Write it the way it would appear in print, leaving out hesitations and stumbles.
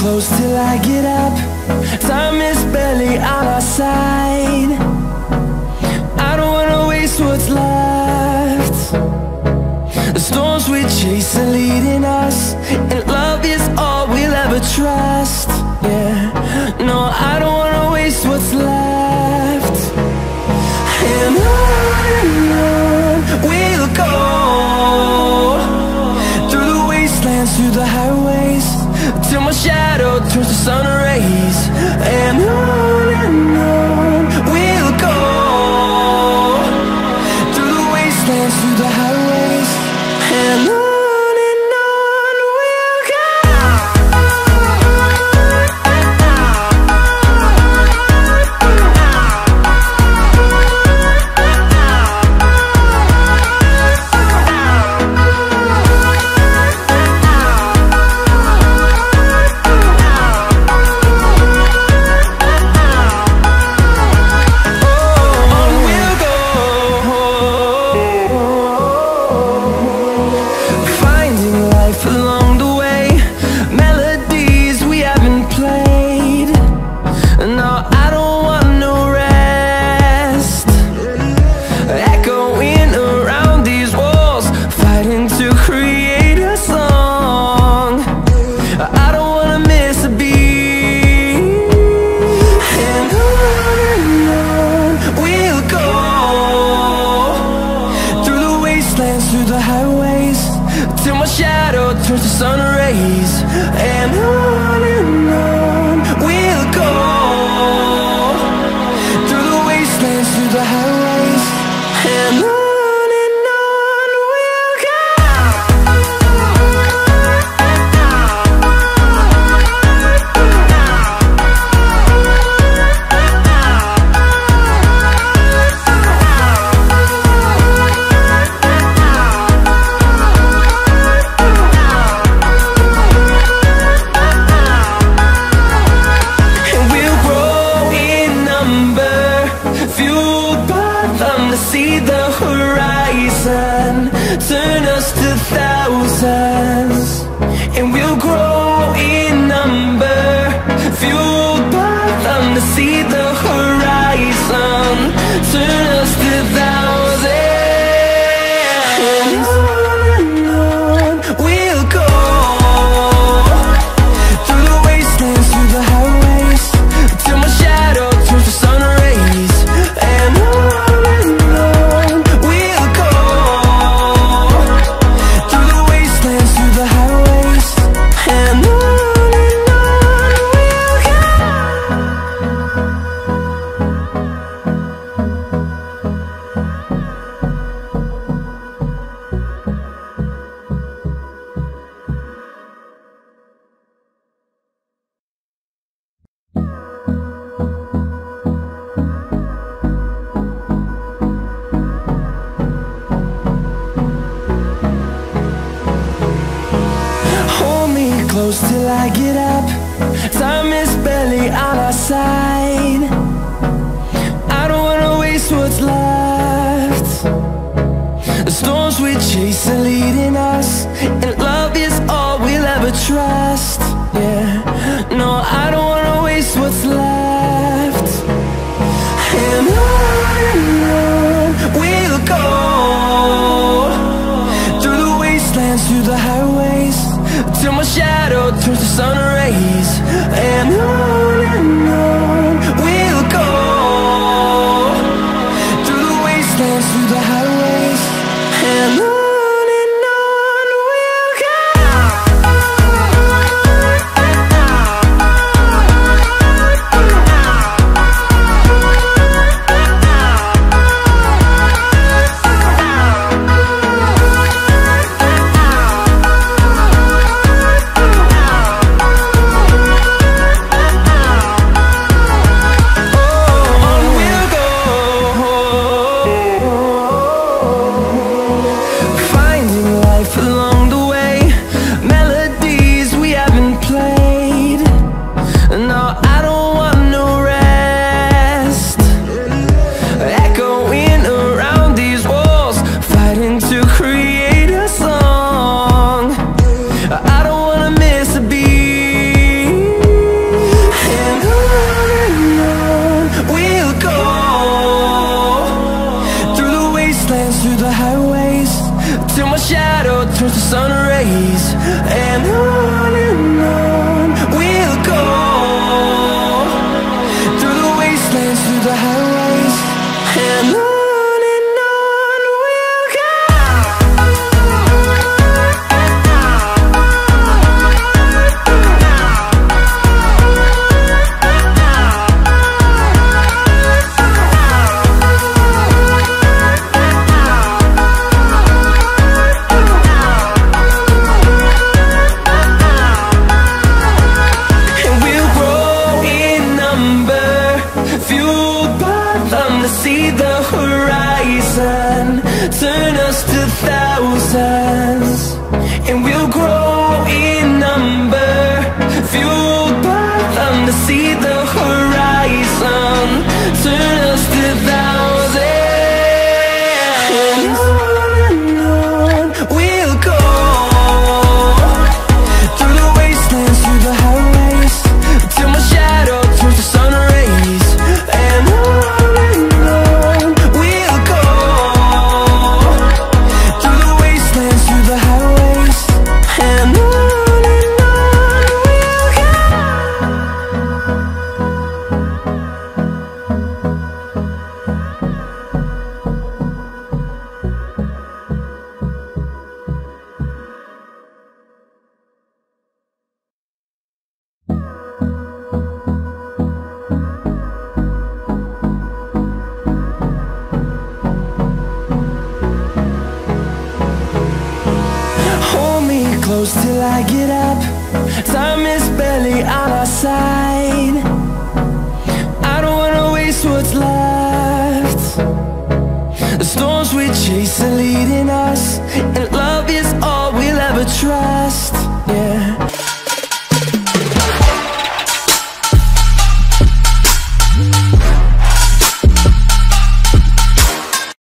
close till I get up. Time is barely on our side. I don't wanna waste what's left. The storms we chase are leading us, and love is all we'll ever trust. Yeah, no, I don't wanna waste what's left. And on we'll go, through the wastelands, through the highways, till my shadow turns to sun rays. And on we'll go, through the wastelands, through the highways, and on we'll go. Through the highways, till my shadow turns to sun rays. And on we'll go, through the wastelands, through the highways, and on we'll go. See the horizon, turn us to thousands, and we'll grow in number, fueled by them. To see the horizon, turn us to thousands, and on we'll go, through the wastelands, through the highways, till my shadow turns to sun rays. And close till I get up. Time is barely on our side. I don't wanna waste what's left. The storms we chase are leading us, and love is all we'll ever trust. Yeah, no, I don't wanna waste what's left. And on we'll go, through the wastelands, through the highways, till my shadow turns to sun rays. And on we'll go, through the wastelands, through the highways, and on. the sun rays, and on we'll go, through the wastelands, through the highways, and on we'll go. See the horizon, turn us to thousands, and we'll grow in number, fueled by them to see the horizon, turn us to thousands, and on we'll go, through the wastelands, through the highways, till my shadow turns to sun rays, and on close till I get up. Time is barely on our side. I don't wanna waste what's left. The storms we chase are leading us, and love is all we'll ever trust.